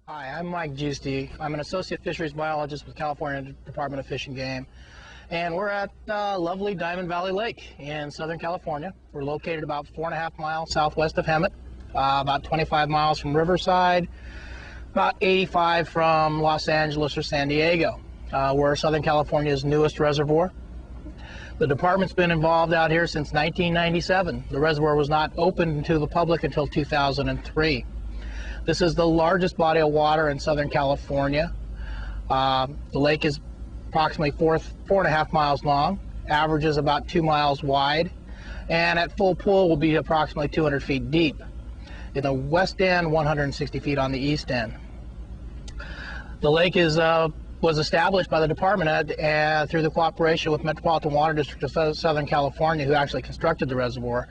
Hi, I'm Mike Giusti. I'm an associate fisheries biologist with California Department of Fish and Game, and we're at lovely Diamond Valley Lake in Southern California. We're located about 4.5 miles southwest of Hemet, about 25 miles from Riverside, about 85 from Los Angeles or San Diego. We're Southern California's newest reservoir. The department's been involved out here since 1997. The reservoir was not opened to the public until 2003. This is the largest body of water in Southern California. The lake is approximately 4.5 miles long, averages about 2 miles wide, and at full pool will be approximately 200 feet deep. In the west end, 160 feet on the east end. The lake was established by the department through the cooperation with Metropolitan Water District of Southern California, who actually constructed the reservoir,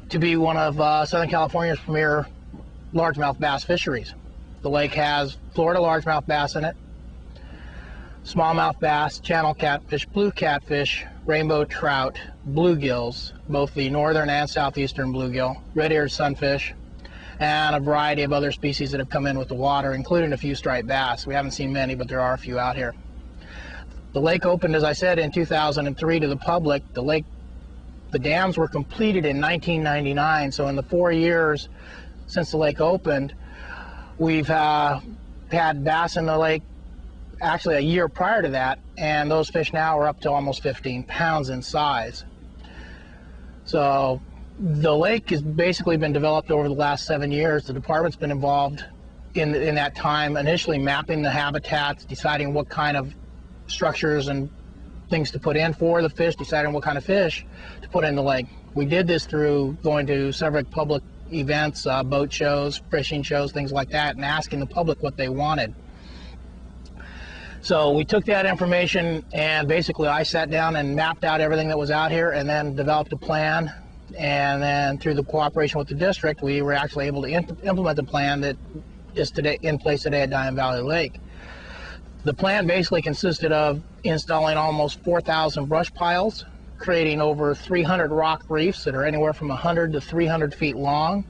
to be one of Southern California's premier largemouth bass fisheries. The lake has Florida largemouth bass in it, smallmouth bass, channel catfish, blue catfish, rainbow trout, bluegills, both the northern and southeastern bluegill, red-eared sunfish, and a variety of other species that have come in with the water, including a few striped bass. We haven't seen many, but there are a few out here. The lake opened, as I said, in 2003 to the public. The dams were completed in 1999, so in the 4 years since the lake opened, we've had bass in the lake actually a year prior to that, and those fish now are up to almost 15 pounds in size. So the lake has basically been developed over the last 7 years. The department's been involved in that time, initially mapping the habitats, deciding what kind of structures and things to put in for the fish, deciding what kind of fish to put in the lake. We did this through going to several public events, boat shows, fishing shows, things like that, and asking the public what they wanted. So we took that information, and basically I sat down and mapped out everything that was out here and then developed a plan, and then through the cooperation with the district, we were actually able to implement the plan that is in place today at Diamond Valley Lake. The plan basically consisted of installing almost 4,000 brush piles, creating over 300 rock reefs that are anywhere from 100 to 300 feet long.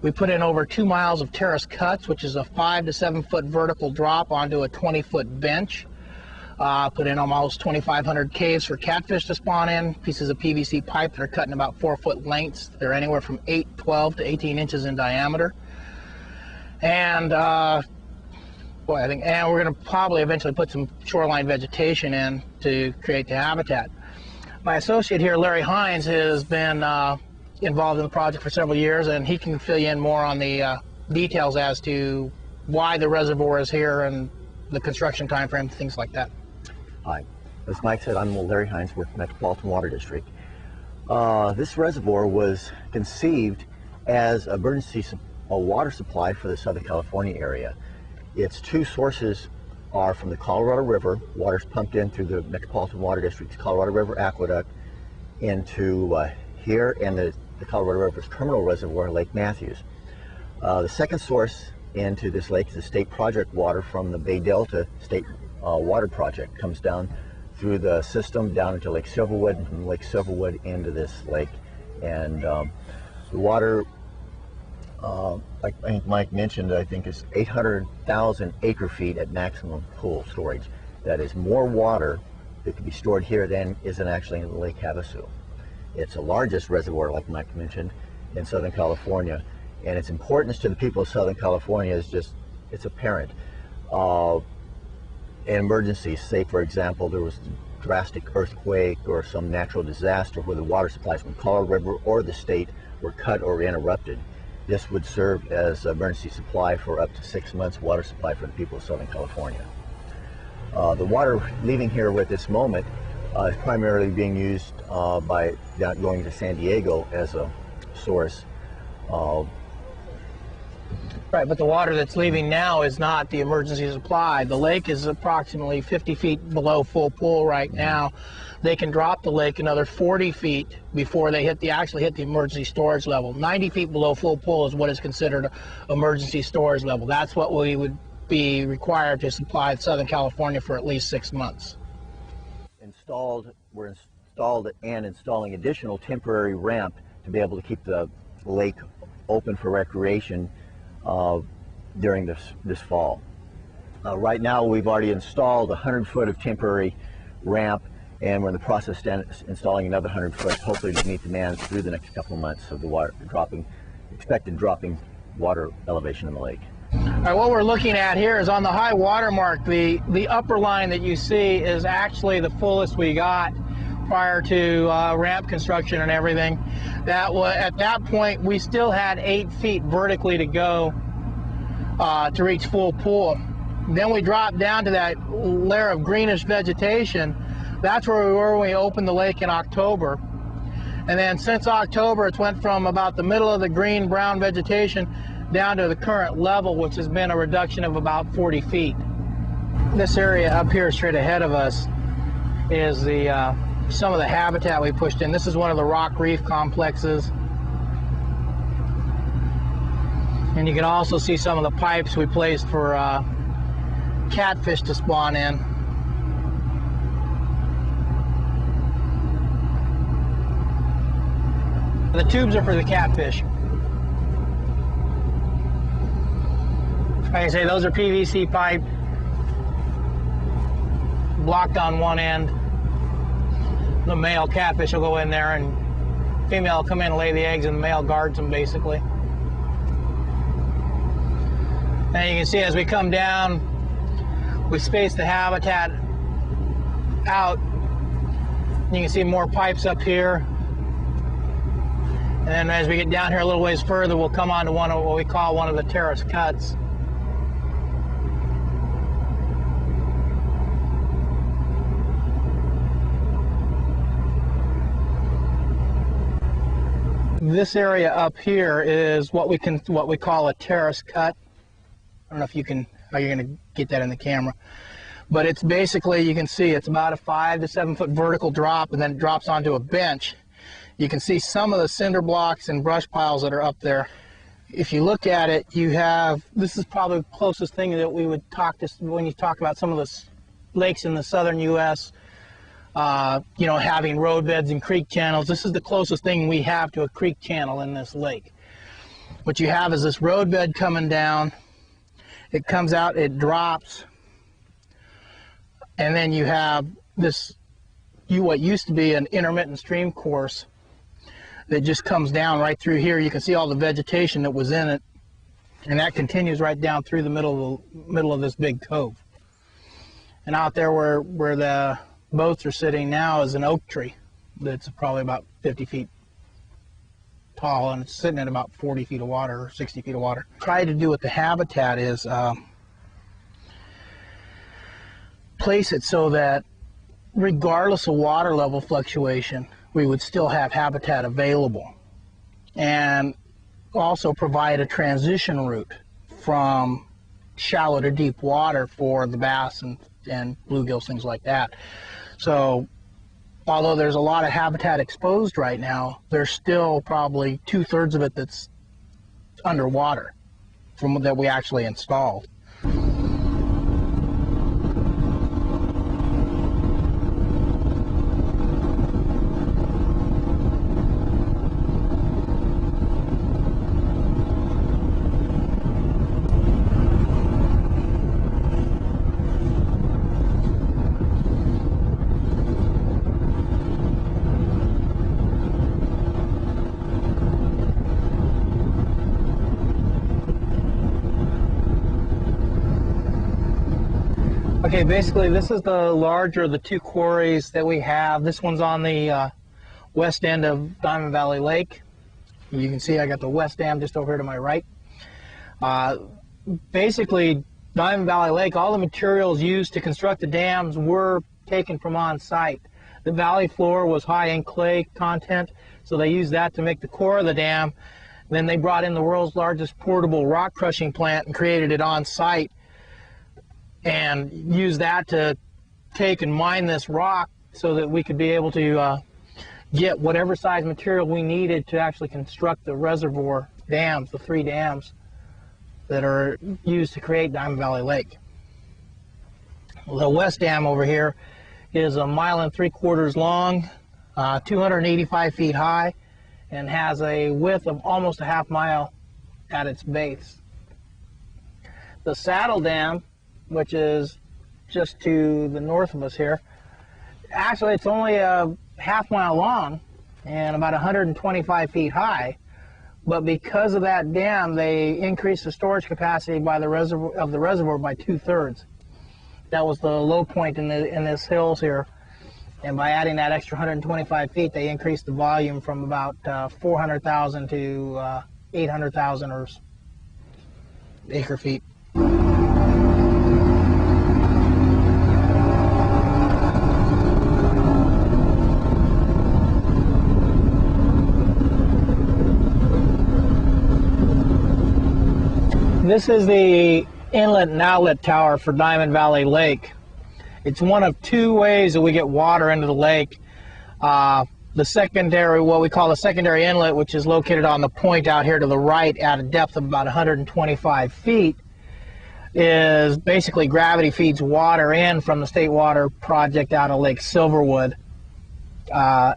We put in over 2 miles of terrace cuts, which is a 5 to 7 foot vertical drop onto a 20-foot bench. Put in almost 2,500 caves for catfish to spawn in, pieces of PVC pipe that are cut in about 4-foot lengths. They're anywhere from 12 to 18 inches in diameter. And we're going to probably eventually put some shoreline vegetation in to create the habitat. My associate here, Larry Hines, has been involved in the project for several years, and he can fill you in more on the details as to why the reservoir is here and the construction time frame, things like that. Hi, as Mike said, I'm Larry Hines with Metropolitan Water District. This reservoir was conceived as an emergency water supply for the Southern California area. Its two sources are from the Colorado River. Water's pumped in through the Metropolitan Water District's Colorado River Aqueduct into here, and the Colorado River's terminal reservoir, Lake Matthews. The second source into this lake is the state project water from the Bay Delta State Water Project. Comes down through the system down into Lake Silverwood, and from Lake Silverwood into this lake. And the water, like I think Mike mentioned, I think is 800,000 acre feet at maximum pool storage. That is more water that can be stored here than isn't actually in Lake Havasu. It's the largest reservoir, like Mike mentioned, in Southern California, and its importance to the people of Southern California is just, it's apparent. In emergencies, say for example there was a drastic earthquake or some natural disaster where the water supplies from Colorado River or the state were cut or interrupted, this would serve as an emergency supply for up to 6 months water supply for the people of Southern California. The water leaving here at this moment is primarily being used by going to San Diego as a source. Right, but the water that's leaving now is not the emergency supply. The lake is approximately 50 feet below full pool right now. They can drop the lake another 40 feet before they actually hit the emergency storage level. 90 feet below full pool is what is considered emergency storage level. That's what we would be required to supply Southern California for at least 6 months. We're installed and installing additional temporary ramp to be able to keep the lake open for recreation during this fall. Right now we've already installed 100 foot of temporary ramp, and we're in the process of installing another 100 foot, hopefully to meet demand through the next couple of months of the expected dropping water elevation in the lake. All right, what we're looking at here is on the high water mark, the upper line that you see is actually the fullest we got prior to ramp construction and everything. At that point, we still had 8 feet vertically to go to reach full pool. Then we dropped down to that layer of greenish vegetation. That's where we were when we opened the lake in October. And then since October, it's went from about the middle of the green-brown vegetation down to the current level, which has been a reduction of about 40 feet. This area up here straight ahead of us is some of the habitat we pushed in. This is one of the rock reef complexes. And you can also see some of the pipes we placed for catfish to spawn in. The tubes are for the catfish. Like I say, those are PVC pipe, blocked on one end. The male catfish will go in there, and female will come in and lay the eggs, and the male guards them basically. And you can see as we come down, we space the habitat out. You can see more pipes up here. And then as we get down here a little ways further, we'll come on to one of what we call one of the terrace cuts. This area up here is what we call a terrace cut. I don't know if how you're going to get that in the camera, but it's basically, you can see it's about a 5 to 7 foot vertical drop, and then it drops onto a bench. You can see some of the cinder blocks and brush piles that are up there. If you look at it, this is probably the closest thing that we would talk to when you talk about some of the lakes in the southern U.S., you know, having roadbeds and creek channels. This is the closest thing we have to a creek channel in this lake. What you have is this roadbed coming down. It comes out, it drops, and then you have this, what used to be an intermittent stream course that just comes down right through here. You can see all the vegetation that was in it, and that continues right down through the middle of this big cove. And out there where the boats are sitting now is an oak tree that's probably about 50 feet tall, and it's sitting at about 40 feet of water or 60 feet of water. Try to do with the habitat is place it so that regardless of water level fluctuation, we would still have habitat available, and also provide a transition route from shallow to deep water for the bass and bluegills, things like that. So although there's a lot of habitat exposed right now, there's still probably 2/3 of it that's underwater from that we actually installed. Okay, basically this is the larger of the two quarries that we have. This one's on the west end of Diamond Valley Lake. You can see I got the west dam just over here to my right. Basically, Diamond Valley Lake, all the materials used to construct the dams were taken from on site. The valley floor was high in clay content, so they used that to make the core of the dam. Then they brought in the world's largest portable rock crushing plant and created it on site, and use that to take and mine this rock so that we could be able to get whatever size material we needed to actually construct the reservoir dams, the 3 dams that are used to create Diamond Valley Lake. The west dam over here is 1 3/4 miles long, 285 feet high, and has a width of almost a 1/2 mile at its base. The Saddle Dam, which is just to the north of us here, actually it's only a half-mile long and about 125 feet high. But because of that dam, they increased the storage capacity by the reservoir by 2/3. That was the low point in this hills here. And by adding that extra 125 feet, they increased the volume from about 400,000 to 800,000 or acre feet. This is the inlet and outlet tower for Diamond Valley Lake. It's one of two ways that we get water into the lake. The secondary, what we call the secondary inlet, which is located on the point out here to the right at a depth of about 125 feet, is basically gravity feeds water in from the State Water Project out of Lake Silverwood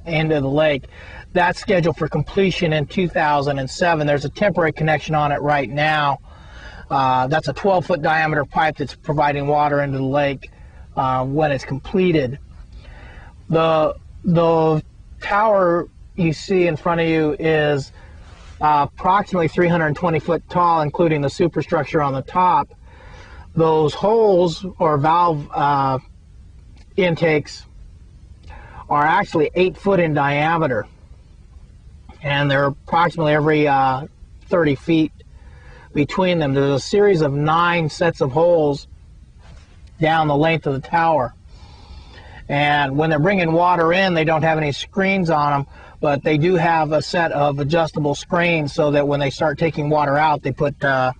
into the lake. That's scheduled for completion in 2007. There's a temporary connection on it right now. That's a 12-foot diameter pipe that's providing water into the lake when it's completed. The tower you see in front of you is approximately 320 foot tall, including the superstructure on the top. Those holes or valve intakes are actually 8 foot in diameter, and they're approximately every 30 feet between them. There's a series of 9 sets of holes down the length of the tower. And when they're bringing water in, they don't have any screens on them, but they do have a set of adjustable screens so that when they start taking water out, they put the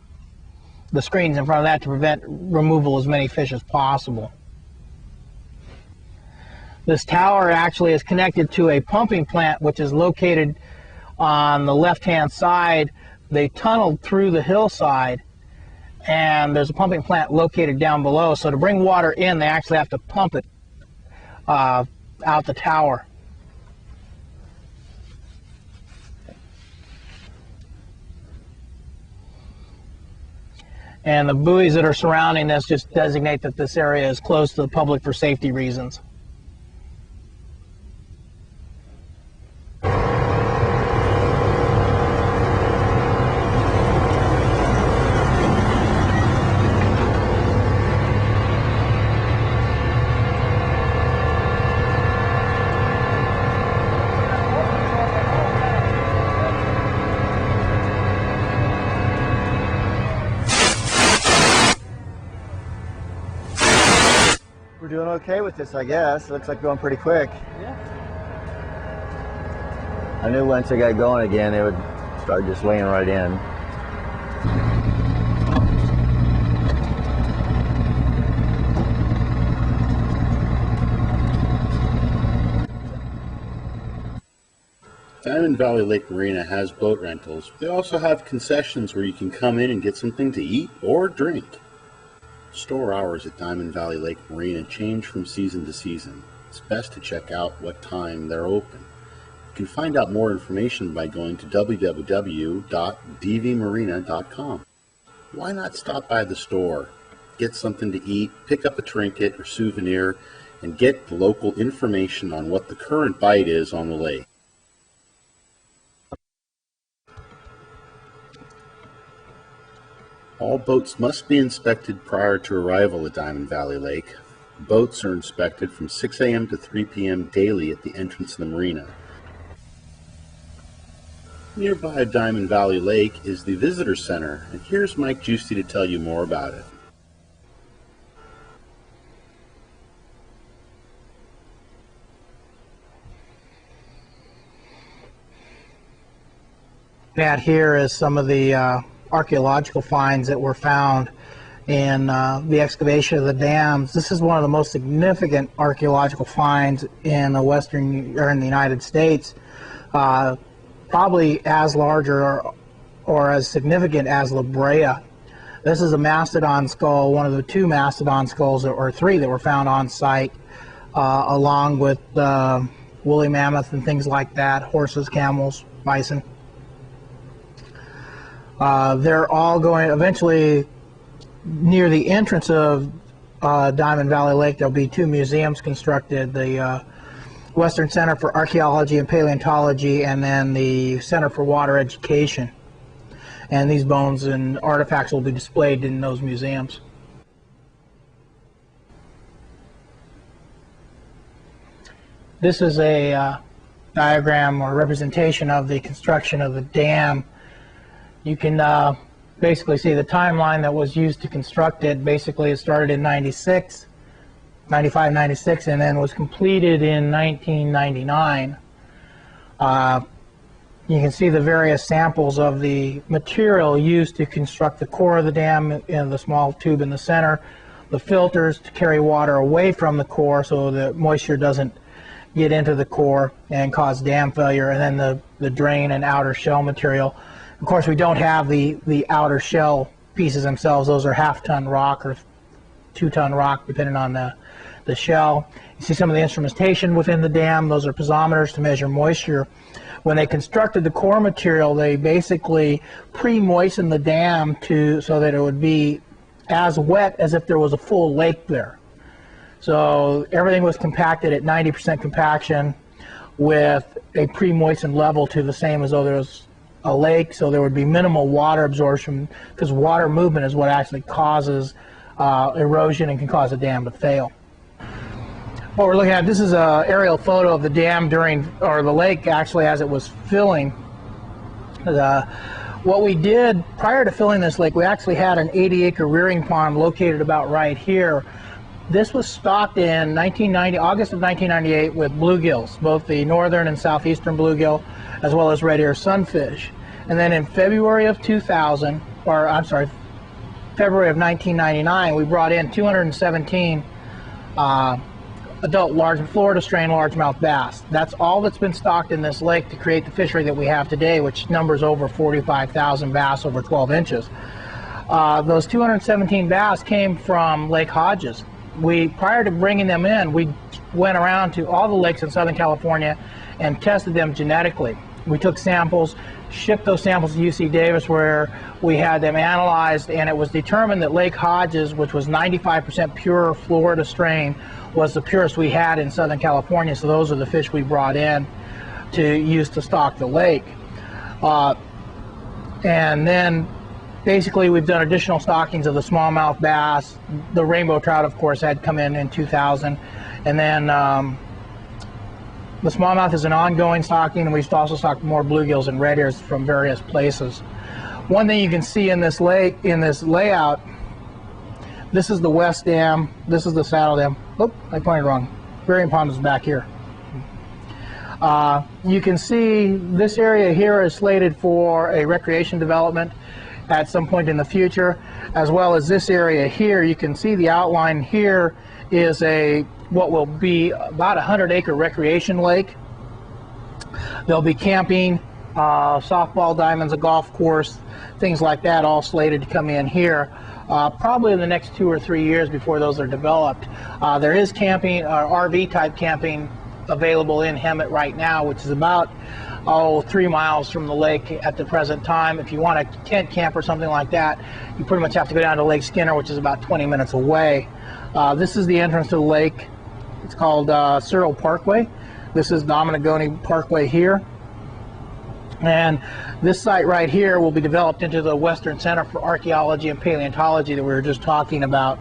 screens in front of that to prevent removal of as many fish as possible. This tower actually is connected to a pumping plant, which is located on the left-hand side. They tunneled through the hillside, and there's a pumping plant located down below. So to bring water in, they actually have to pump it out the tower. And the buoys that are surrounding this just designate that this area is closed to the public for safety reasons. We're doing okay with this, I guess. Looks like going pretty quick. Yeah. I knew once I got going again, it would start just laying right in. Diamond Valley Lake Marina has boat rentals. They also have concessions where you can come in and get something to eat or drink. Store hours at Diamond Valley Lake Marina change from season to season. It's best to check out what time they're open. You can find out more information by going to www.dvmarina.com. Why not stop by the store, get something to eat, pick up a trinket or souvenir, and get local information on what the current bite is on the lake. All boats must be inspected prior to arrival at Diamond Valley Lake. Boats are inspected from 6 a.m. to 3 p.m. daily at the entrance to the marina. Nearby Diamond Valley Lake is the Visitor Center, and here's Mike Giusti to tell you more about it. That here is some of the archaeological finds that were found in the excavation of the dams. This is one of the most significant archaeological finds in the in the United States, probably as large or as significant as La Brea. This is a mastodon skull, one of the 2 mastodon skulls, or 3 that were found on site, along with woolly mammoth and things like that, horses, camels, bison. They're all going, eventually near the entrance of Diamond Valley Lake, there'll be two museums constructed, the Western Center for Archaeology and Paleontology, and then the Center for Water Education. And these bones and artifacts will be displayed in those museums. This is a diagram or representation of the construction of the dam. You can basically see the timeline that was used to construct it. Basically, it started in 95, 96, and then was completed in 1999. You can see the various samples of the material used to construct the core of the dam in the small tube in the center, the filters to carry water away from the core so the moisture doesn't get into the core and cause dam failure, and then the drain and outer shell material. Of course, we don't have the outer shell pieces themselves. Those are half-ton rock or 2-ton rock, depending on the shell. You see some of the instrumentation within the dam. Those are piezometers to measure moisture. When they constructed the core material, they basically pre-moistened the dam so that it would be as wet as if there was a full lake there. So everything was compacted at 90% compaction with a pre-moistened level to the same as though there was a lake, so there would be minimal water absorption, because water movement is what actually causes erosion and can cause a dam to fail. What we're looking at, this is an aerial photo of the dam or the lake actually as it was filling. What we did prior to filling this lake, we actually had an 80-acre rearing pond located about right here. This was stocked in August of 1998 with bluegills, both the northern and southeastern bluegill, as well as red ear sunfish. And then in February of 1999, we brought in 217 adult Florida strain largemouth bass. That's all that's been stocked in this lake to create the fishery that we have today, which numbers over 45,000 bass over 12 inches. Those 217 bass came from Lake Hodges. Prior to bringing them in, we went around to all the lakes in Southern California and tested them genetically. We took samples, shipped those samples to UC Davis, where we had them analyzed, and it was determined that Lake Hodges, which was 95% pure Florida strain, was the purest we had in Southern California. So those are the fish we brought in to use to stock the lake. And then basically we've done additional stockings of the smallmouth bass. The rainbow trout, of course, had come in 2000. And then the smallmouth is an ongoing stocking, and we've also stocked more bluegills and red ears from various places. One thing you can see in this lake, in this layout, this is the west dam, this is the saddle dam. Oh, I pointed wrong. Rearing pond is back here. You can see this area here is slated for a recreation development at some point in the future, as well as this area here. You can see the outline here is what will be about 100-acre recreation lake. There'll be camping, softball diamonds, a golf course, things like that, all slated to come in here. Probably in the next 2 or 3 years before those are developed. There is camping, RV type camping available in Hemet right now, which is about 3 miles from the lake at the present time. If you want a tent camp or something like that, you pretty much have to go down to Lake Skinner, which is about 20 minutes away. This is the entrance to the lake. It's called Cyril Parkway. This is Dominagoni Parkway here. And this site right here will be developed into the Western Center for Archaeology and Paleontology that we were just talking about.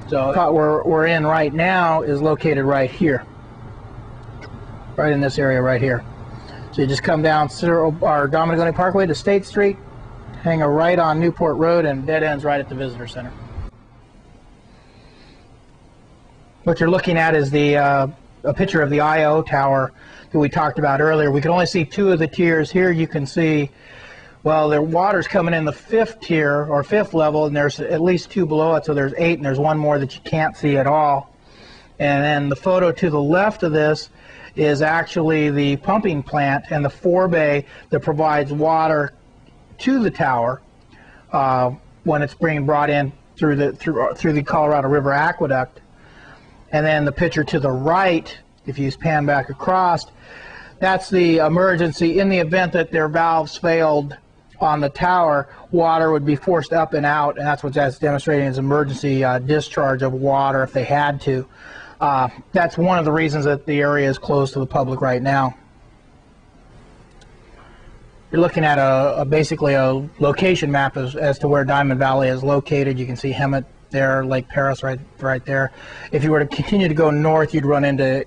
So we're in right now is located right here, right in this area right here. So you just come down Dominagoni Parkway to State Street, hang a right on Newport Road, and dead ends right at the Visitor Center. What you're looking at is a picture of the I.O. tower that we talked about earlier. We can only see 2 of the tiers. Here you can see, well, the water's coming in the 5th tier or 5th level, and there's at least 2 below it, so there's 8, and there's 1 more that you can't see at all. And then the photo to the left of this is actually the pumping plant and the forebay that provides water to the tower when it's being brought in through the Colorado River Aqueduct. And then the picture to the right, if you pan back across, that's the emergency in the event that their valves failed on the tower, water would be forced up and out, and that's what that's demonstrating is emergency discharge of water if they had to. That's one of the reasons that the area is closed to the public right now. You're looking at basically a location map as to where Diamond Valley is located. You can see Hemet there, Lake Paris right there. If you were to continue to go north, you'd run into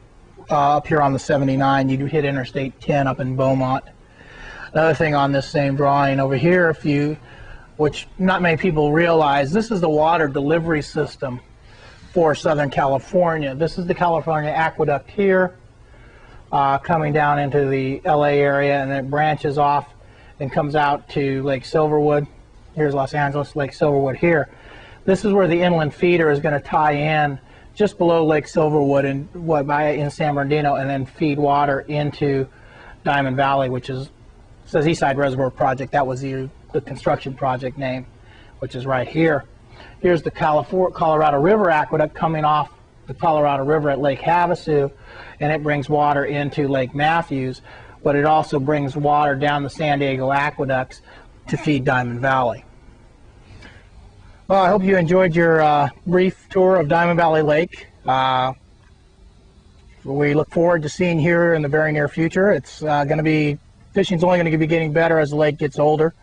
up here on the 79. You'd hit Interstate 10 up in Beaumont. Another thing on this same drawing over here, which not many people realize, this is the water delivery system for Southern California. This is the California Aqueduct here, coming down into the LA area, and then it branches off and comes out to Lake Silverwood. Here's Los Angeles, Lake Silverwood here. This is where the inland feeder is going to tie in just below Lake Silverwood in San Bernardino, and then feed water into Diamond Valley, which says Eastside Reservoir Project. That was the construction project name, which is right here. Here's the Colorado River Aqueduct coming off the Colorado River at Lake Havasu, and it brings water into Lake Matthews, but it also brings water down the San Diego aqueducts to feed Diamond Valley. Well, I hope you enjoyed your brief tour of Diamond Valley Lake. We look forward to seeing here in the very near future. It's going to be fishing's only going to be getting better as the lake gets older.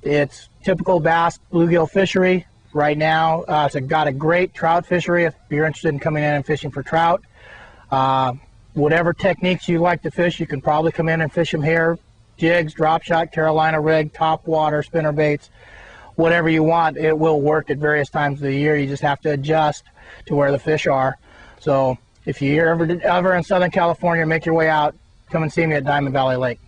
It's typical bass bluegill fishery right now. It's got a great trout fishery if you're interested in coming in and fishing for trout. Whatever techniques you like to fish, you can probably come in and fish them here. Jigs, drop shot, Carolina rig, top water, spinner baits, whatever you want. It will work at various times of the year. You just have to adjust to where the fish are. So if you're ever in Southern California, make your way out. Come and see me at Diamond Valley Lake.